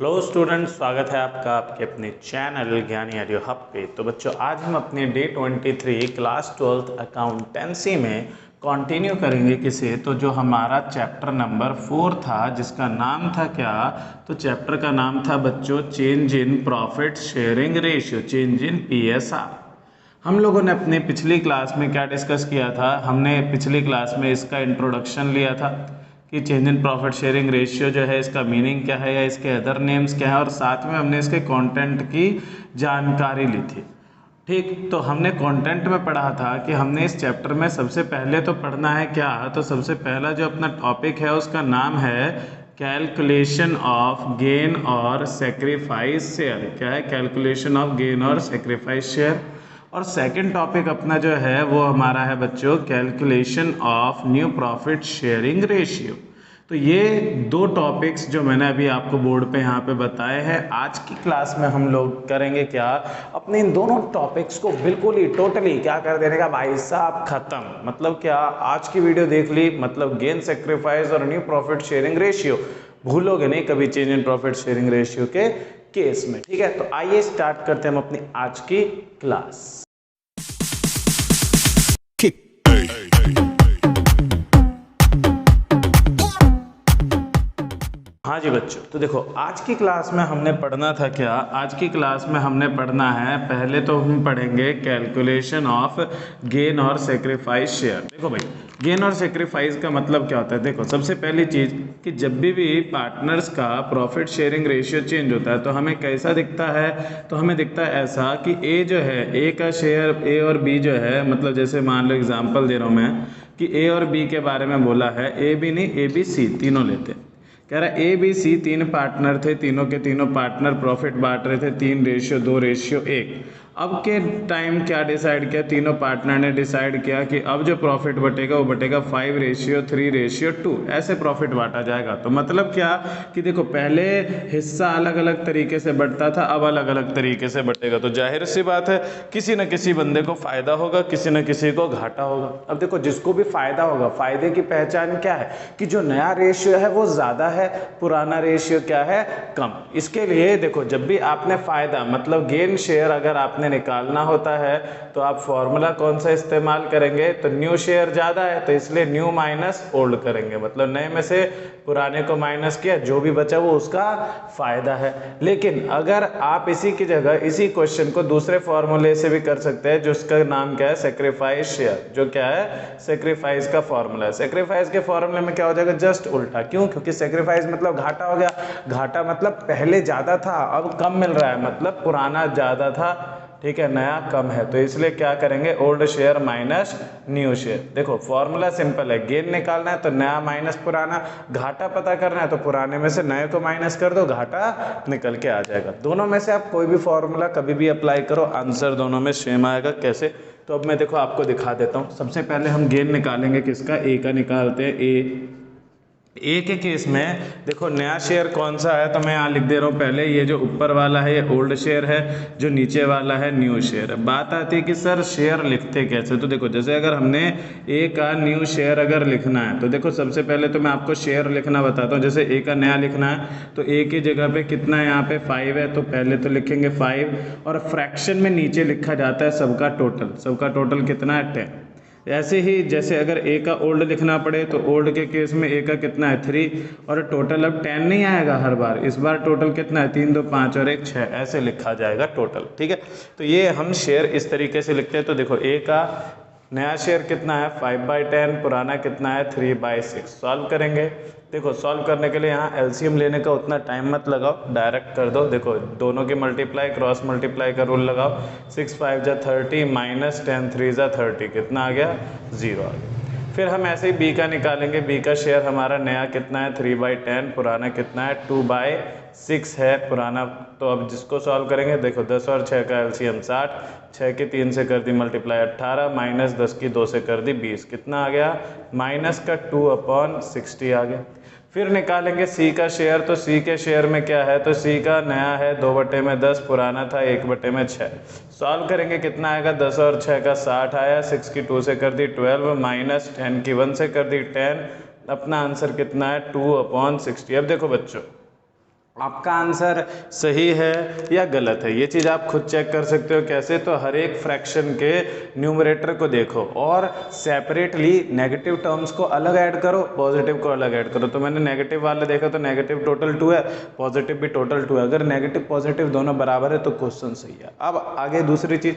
Hello students, स्वागत है आपका आपके अपने चैनल ज्ञानी ऑडियो हब पे। तो बच्चों, आज हम अपने डे 23 क्लास 12th अकाउंटेंसी में कंटिन्यू करेंगे किसे, तो जो हमारा चैप्टर नंबर 4 था जिसका नाम था क्या, तो चैप्टर का नाम था बच्चों change in profit sharing ratio, change in PSR। हम लोगों ने अपनी पिछली क्लास में क्या डिस्कस किया था, हमने पिछली क्लास में इसका इंट्रोडक्शन लिया था कि change in profit sharing ratio जो है इसका मीनिंग क्या है या इसके अदर नेम्स क्या है, और साथ में हमने इसके कंटेंट की जानकारी ली थी। ठीक, तो हमने कंटेंट में पढ़ा था कि हमने इस चैप्टर में सबसे पहले तो पढ़ना है क्या, तो सबसे पहला जो अपना टॉपिक है उसका नाम है कैलकुलेशन ऑफ गेन और सेक्रीफाइस शेयर। क्या है? कैलकुलेशन ऑफ गेन और सेक्रीफाइस शेयर। और सेकंड टॉपिक अपना जो है वो हमारा है बच्चों calculation of new profit sharing ratio. तो ये दो टॉपिक्स जो मैंने अभी आपको बोर्ड पे यहाँ पे बताए हैं, आज की क्लास में हम लोग करेंगे क्या, अपने इन दोनों टॉपिक्स को बिल्कुल ही टोटली क्या कर देने का भाई साहब, खत्म। मतलब क्या, आज की वीडियो देख ली मतलब गेन सेक्रीफाइस और न्यू प्रॉफिट शेयरिंग रेशियो भूलोगे नहीं कभी change in profit sharing ratio के केस में। ठीक है, तो आइए स्टार्ट करते हैं हम अपनी आज की क्लास। हाँ जी बच्चों, तो देखो आज की क्लास में हमने पढ़ना था क्या, आज की क्लास में हमने पढ़ना है, पहले तो हम पढ़ेंगे कैलकुलेशन ऑफ गेन और सेक्रीफाइस शेयर। देखो भाई, गेन और सेक्रीफाइस का मतलब क्या होता है। देखो सबसे पहली चीज़ कि जब भी पार्टनर्स का प्रॉफिट शेयरिंग रेशियो चेंज होता है तो हमें कैसा दिखता है, तो हमें दिखता है ऐसा कि ए जो है, ए का शेयर, ए और बी जो है, मतलब जैसे मान लो एग्जाम्पल दे रहा हूँ मैं कि ए और बी के बारे में बोला है, ए बी नहीं, ए बी सी तीनों लेते हैं। कह रहा है ए बी सी तीन पार्टनर थे, तीनों के तीनों पार्टनर प्रॉफिट बांट रहे थे 3:2:1। अब के टाइम क्या डिसाइड किया, तीनों पार्टनर ने डिसाइड किया कि अब जो प्रॉफिट बटेगा वो बटेगा 5:3:2, ऐसे प्रॉफिट बांटा जाएगा। तो मतलब क्या कि देखो पहले हिस्सा अलग अलग तरीके से बटता था, अब अलग अलग तरीके से बटेगा। तो जाहिर सी बात है किसी न किसी बंदे को फायदा होगा, किसी न किसी को घाटा होगा। अब देखो जिसको भी फायदा होगा, फायदे की पहचान क्या है कि जो नया रेशियो है वो ज्यादा है, पुराना रेशियो क्या है, कम। इसके लिए देखो जब भी आपने फायदा मतलब गेन शेयर अगर आपने निकालना होता है तो आप फॉर्मूला कौन सा इस्तेमाल करेंगे, तो न्यू शेयर ज्यादा है तो इसलिए न्यू माइनस ओल्ड करेंगे, मतलब नए में से पुराने को माइनस किया, जो भी बचा वो उसका फायदा है। लेकिन अगर आप इसी की जगह इसी क्वेश्चन को दूसरे फॉर्मूले से भी कर सकते हैं, जिसका नाम क्या है, सेक्रीफाइस शेयर। जो क्या है, सेक्रीफाइस का फॉर्मूला है। सेक्रीफाइस के फॉर्मूले में क्या हो जाएगा, जस्ट उल्टा। क्यों? क्योंकि सेक्रीफाइस मतलब घाटा हो गया, घाटा मतलब पहले ज्यादा था अब कम मिल रहा है, मतलब पुराना ज्यादा था, ठीक है, नया कम है, तो इसलिए क्या करेंगे, old share minus new share. देखो फॉर्मूला सिंपल है, गेन निकालना है तो नया माइनस पुराना, घाटा पता करना है तो पुराने में से नए को माइनस कर दो, घाटा निकल के आ जाएगा। दोनों में से आप कोई भी फॉर्मूला कभी भी अप्लाई करो, आंसर दोनों में सेम आएगा। कैसे? तो अब मैं देखो आपको दिखा देता हूँ। सबसे पहले हम गेन निकालेंगे किसका, ए का निकालते हैं। ए के केस में देखो नया शेयर कौन सा है, तो मैं यहाँ लिख दे रहा हूँ पहले, ये जो ऊपर वाला है ये ओल्ड शेयर है, जो नीचे वाला है न्यू शेयर है। बात आती है कि सर शेयर लिखते कैसे, तो देखो जैसे अगर हमने ए का न्यू शेयर अगर लिखना है तो देखो सबसे पहले तो मैं आपको शेयर लिखना बताता हूँ। जैसे ए का नया लिखना है तो ए की जगह पे कितना है, यहाँ पे 5 है, तो पहले तो लिखेंगे 5, और फ्रैक्शन में नीचे लिखा जाता है सबका टोटल, सबका टोटल कितना है, 10। ऐसे ही जैसे अगर ए का ओल्ड लिखना पड़े तो ओल्ड के केस में ए का कितना है, 3, और टोटल अब 10 नहीं आएगा हर बार, इस बार टोटल कितना है, 3 2 5 और 1 6, ऐसे लिखा जाएगा टोटल। ठीक है, तो ये हम शेयर इस तरीके से लिखते हैं। तो देखो ए का नया शेयर कितना है, 5/10, पुराना कितना है, 3/6। सॉल्व करेंगे। देखो सॉल्व करने के लिए यहाँ एलसीएम लेने का उतना टाइम मत लगाओ, डायरेक्ट कर दो। देखो दोनों की मल्टीप्लाई, क्रॉस मल्टीप्लाई का रूल लगाओ। 6 5 जा 30 माइनस 10 3 जा 30, कितना आ गया, 0 आ गया। फिर हम ऐसे ही बी का निकालेंगे। बी का शेयर हमारा नया कितना है, 3/10, पुराना कितना है, 2/6 है पुराना। तो अब जिसको सॉल्व करेंगे, देखो 10 और 6 का एलसीएम 60, 6 की 3 से कर दी मल्टीप्लाई 18, माइनस 10 की 2 से कर दी 20, कितना आ गया, माइनस का 2/60 आ गया। फिर निकालेंगे सी का शेयर। तो सी के शेयर में क्या है, तो सी का नया है 2/10, पुराना था 1/6। सॉल्व करेंगे कितना आएगा, 10 और 6 का 60 आया, 6 की 2 से कर दी 12, माइनस 10 की 1 से कर दी 10, अपना आंसर कितना है, 2/60। अब देखो बच्चों आपका आंसर सही है या गलत है, ये चीज़ आप खुद चेक कर सकते हो। कैसे? तो हर एक फ्रैक्शन के न्यूमरेटर को देखो और सेपरेटली नेगेटिव टर्म्स को अलग ऐड करो, पॉजिटिव को अलग ऐड करो। तो मैंने नेगेटिव वाला देखा तो नेगेटिव टोटल 2 है, पॉजिटिव भी टोटल 2 है। अगर नेगेटिव पॉजिटिव दोनों बराबर है तो क्वेश्चन सही है। अब आगे दूसरी चीज़,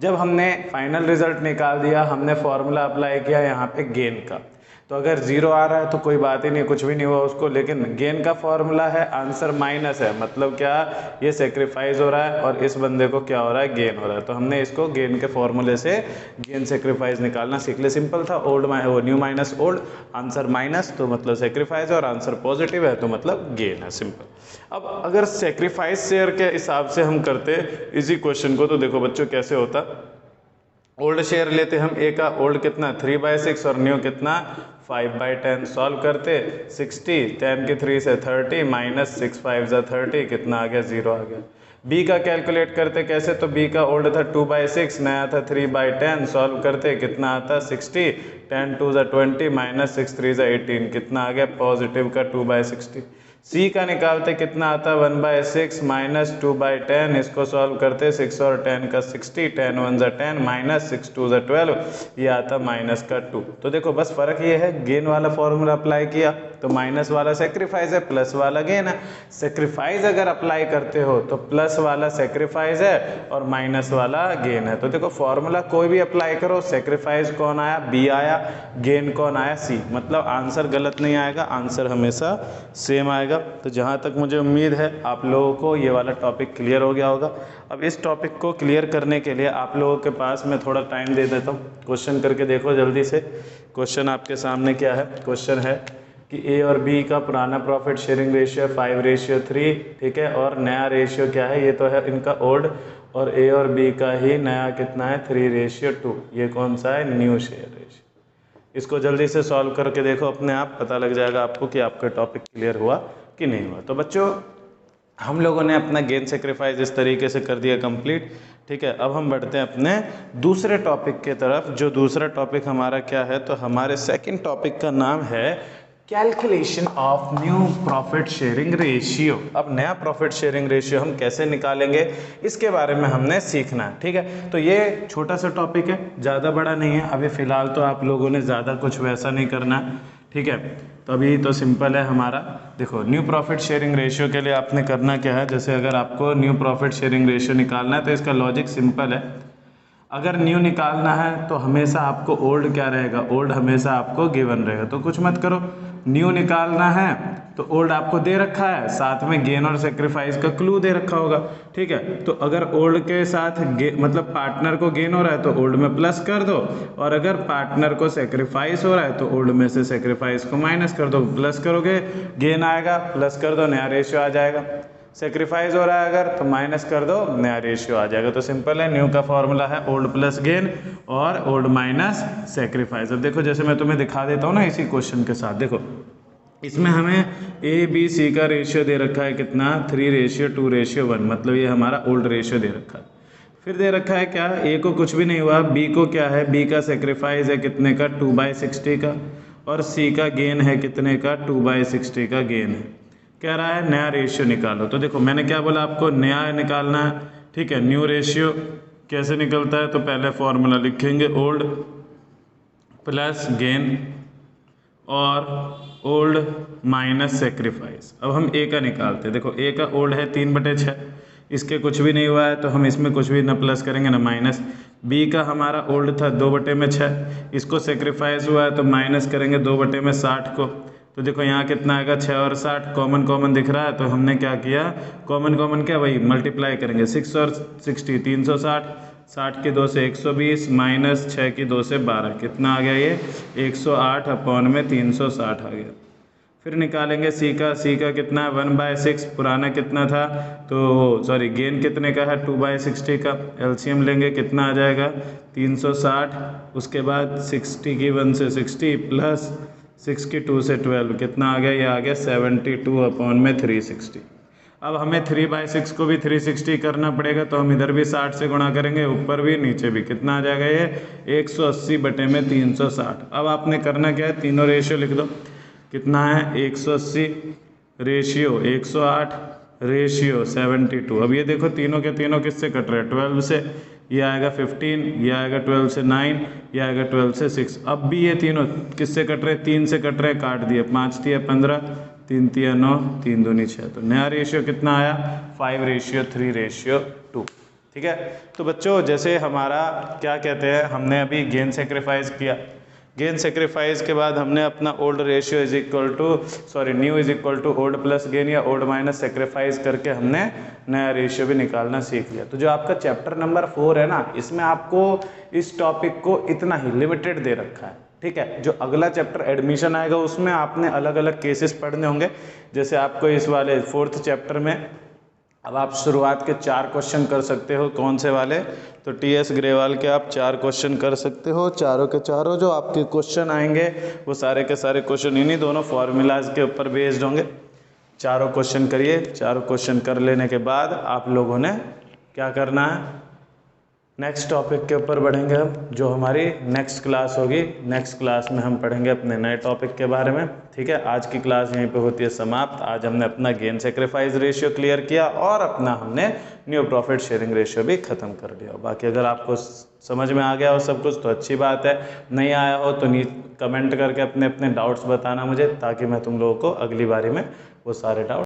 जब हमने फाइनल रिजल्ट निकाल दिया, हमने फॉर्मूला अप्लाई किया यहाँ पे गेन का, तो अगर 0 आ रहा है तो कोई बात ही नहीं, कुछ भी नहीं हुआ उसको। लेकिन गेन का फॉर्मूला है आंसर माइनस है, मतलब क्या, ये सेक्रीफाइस हो रहा है और इस बंदे को क्या हो रहा है, गेन हो रहा है। तो हमने इसको गेन के फॉर्मूले से गेन सेक्रीफाइस निकालना सीख लिया। सिंपल था, new minus old, answer minus तो मतलब सेक्रीफाइस है और आंसर पॉजिटिव है तो मतलब गेन है, सिंपल। अब अगर सेक्रीफाइस शेयर के हिसाब से हम करते इसी क्वेश्चन को, तो देखो बच्चों कैसे होता। ओल्ड शेयर लेते हम, ए का ओल्ड कितना 3/6 और न्यू कितना 5/10, सॉल्व करते 60, 10 की 3 से 30 माइनस 6 5 जा 30, कितना आ गया 0 आ गया। बी का कैलकुलेट करते कैसे, तो बी का ओल्ड था 2/6, नया था 3/10, सॉल्व करते कितना आता 60, 10 2 जा 20 माइनस 6 3 जा 18, कितना आ गया पॉजिटिव का 2/60। सी का निकालते कितना आता 1/6 माइनस 2/10, इसको सॉल्व करते 6 और 10 का 60, 10 1 जा 10 माइनस 6 2 जा 12, ये आता माइनस का 2। तो देखो बस फर्क ये है, गेन वाला फॉर्मूला अप्लाई किया तो माइनस वाला सेक्रीफाइस है, प्लस वाला गेन है। सेक्रीफाइस अगर अप्लाई करते हो तो प्लस वाला सेक्रीफाइस है और माइनस वाला गेन है। तो देखो फॉर्मूला कोई भी अप्लाई करो, सेक्रीफाइस कौन आया, बी आया, गेन कौन आया, सी, मतलब आंसर गलत नहीं आएगा, आंसर हमेशा सेम आएगा। तो जहाँ तक मुझे उम्मीद है आप लोगों को ये वाला टॉपिक क्लियर हो गया होगा। अब इस टॉपिक को क्लियर करने के लिए आप लोगों के पास मैं थोड़ा टाइम दे देता हूँ, क्वेश्चन करके देखो जल्दी से। क्वेश्चन आपके सामने क्या है, क्वेश्चन है कि ए और बी का पुराना प्रॉफिट शेयरिंग रेशियो 5:3, ठीक है, और नया रेशियो क्या है, ये तो है इनका ओल्ड, और ए और बी का ही नया कितना है 3:2, ये कौन सा है, न्यू शेयर रेशियो। इसको जल्दी से सॉल्व करके देखो, अपने आप पता लग जाएगा आपको कि आपका टॉपिक क्लियर हुआ कि नहीं हुआ। तो बच्चों हम लोगों ने अपना गेन सेक्रीफाइस इस तरीके से कर दिया कंप्लीट, ठीक है। अब हम बढ़ते हैं अपने दूसरे टॉपिक के तरफ। जो दूसरा टॉपिक हमारा क्या है, तो हमारे सेकंड टॉपिक का नाम है calculation of new profit sharing ratio. अब नया प्रॉफिट शेयरिंग रेशियो हम कैसे निकालेंगे, इसके बारे में हमने सीखना है, ठीक है। तो ये छोटा सा टॉपिक है, ज़्यादा बड़ा नहीं है। अभी फ़िलहाल तो आप लोगों ने ज़्यादा कुछ वैसा नहीं करना, ठीक है। तो अभी तो सिंपल है हमारा। देखो न्यू प्रॉफिट शेयरिंग रेशियो के लिए आपने करना क्या है, जैसे अगर आपको न्यू प्रॉफिट शेयरिंग रेशियो निकालना है तो इसका लॉजिक सिंपल है। अगर न्यू निकालना है तो हमेशा आपको ओल्ड क्या रहेगा, ओल्ड हमेशा आपको गिवन रहेगा, तो कुछ मत करो। न्यू निकालना है तो ओल्ड आपको दे रखा है, साथ में गेन और सेक्रीफाइस का क्लू दे रखा होगा, ठीक है। तो अगर ओल्ड के साथ मतलब पार्टनर को गेन हो रहा है तो ओल्ड में प्लस कर दो, और अगर पार्टनर को सेक्रीफाइस हो रहा है तो ओल्ड में से सेक्रीफाइस को माइनस कर दो। प्लस करोगे गेन आएगा, प्लस कर दो नया रेशियो आ जाएगा। सेक्रीफाइस हो रहा है अगर तो माइनस कर दो नया रेशियो आ जाएगा। तो सिंपल है, न्यू का फॉर्मूला है ओल्ड प्लस गेन और ओल्ड माइनस सेक्रीफाइस। अब देखो जैसे मैं तुम्हें दिखा देता हूँ ना इसी क्वेश्चन के साथ, देखो इसमें हमें ए बी सी का रेशियो दे रखा है कितना 3:2:1, मतलब ये हमारा ओल्ड रेशियो दे रखा है। फिर दे रखा है क्या, ए को कुछ भी नहीं हुआ, बी को क्या है, बी का सेक्रीफाइस है कितने का 2/60 का, और सी का गेन है कितने का 2/60 का गेन है। कह रहा है नया रेशियो निकालो। तो देखो मैंने क्या बोला आपको, नया निकालना है, ठीक है। न्यू रेशियो कैसे निकलता है, तो पहले फॉर्मूला लिखेंगे ओल्ड प्लस गेन और ओल्ड माइनस सेक्रीफाइस। अब हम ए का निकालते हैं। देखो ए का ओल्ड है 3/6, इसके कुछ भी नहीं हुआ है तो हम इसमें कुछ भी ना प्लस करेंगे ना माइनस। बी का हमारा ओल्ड था 2/6, इसको सेक्रीफाइस हुआ है तो माइनस करेंगे 2/60 को। तो देखो यहाँ कितना आएगा 6 और 60, कॉमन कॉमन दिख रहा है तो हमने क्या किया, कॉमन कॉमन क्या, वही मल्टीप्लाई करेंगे। 6 और 60 360, 60 की 2 से 120 माइनस 6 की 2 से 12, कितना आ गया ये 108 अपॉन में 360 आ गया। फिर निकालेंगे सी का कितना है 1/6, पुराना कितना था, तो सॉरी गेन कितने का है 2/60 का, एलसीएम लेंगे कितना आ जाएगा 360, उसके बाद 60 की 1 से 60 प्लस 6 की 2 से 12, कितना आ गया, ये आ गया 72 अपॉन में 360। अब हमें 3/6 को भी 360 करना पड़ेगा, तो हम इधर भी 60 से गुणा करेंगे, ऊपर भी नीचे भी, कितना आ जाएगा ये 180/360। अब आपने करना क्या है, तीनों रेशियो लिख दो, कितना है 180 रेशियो 108 रेशियो 72। अब ये देखो तीनों के तीनों किससे कट रहे हैं, 12 से, ये आएगा 15, ये आएगा 12 से 9, ये आएगा 12 से 6। अब भी ये तीनों किससे कट रहे हैं, 3 से कट रहे हैं, काट दिए, 5 तिया 15, 3 तिया 9, 3 दूनी 6। तो नया रेशियो कितना आया, 5:3:2। ठीक है। तो बच्चों जैसे हमारा क्या कहते हैं, हमने अभी गेन सेक्रीफाइस किया, गेन सेक्रीफाइस के बाद हमने अपना old ratio is equal to new is equal to old plus gain या ओल्ड माइनस सेक्रीफाइस करके हमने नया रेशियो भी निकालना सीख लिया। तो जो आपका चैप्टर नंबर 4 है ना, इसमें आपको इस टॉपिक को इतना ही लिमिटेड दे रखा है। ठीक है। जो अगला चैप्टर एडमिशन आएगा उसमें आपने अलग अलग केसेस पढ़ने होंगे। जैसे आपको इस वाले 4th चैप्टर में अब आप शुरुआत के 4 क्वेश्चन कर सकते हो। कौन से वाले, तो टीएस ग्रेवाल के आप 4 क्वेश्चन कर सकते हो। चारों के चारों जो आपके क्वेश्चन आएंगे वो सारे के सारे क्वेश्चन इन्हीं दोनों फॉर्मूलाज के ऊपर बेस्ड होंगे। चारों क्वेश्चन करिए। चारों क्वेश्चन कर लेने के बाद आप लोगों ने क्या करना है, नेक्स्ट टॉपिक के ऊपर बढ़ेंगे हम, जो हमारी नेक्स्ट क्लास होगी। नेक्स्ट क्लास में हम पढ़ेंगे अपने नए टॉपिक के बारे में। ठीक है। आज की क्लास यहीं पे होती है समाप्त। आज हमने अपना गेन सेक्रीफाइस रेशियो क्लियर किया और अपना हमने न्यू प्रॉफिट शेयरिंग रेशियो भी ख़त्म कर दिया। बाकी अगर आपको समझ में आ गया हो सब कुछ तो अच्छी बात है, नहीं आया हो तो कमेंट करके अपने अपने डाउट्स बताना मुझे, ताकि मैं तुम लोगों को अगली बारी में वो सारे डाउट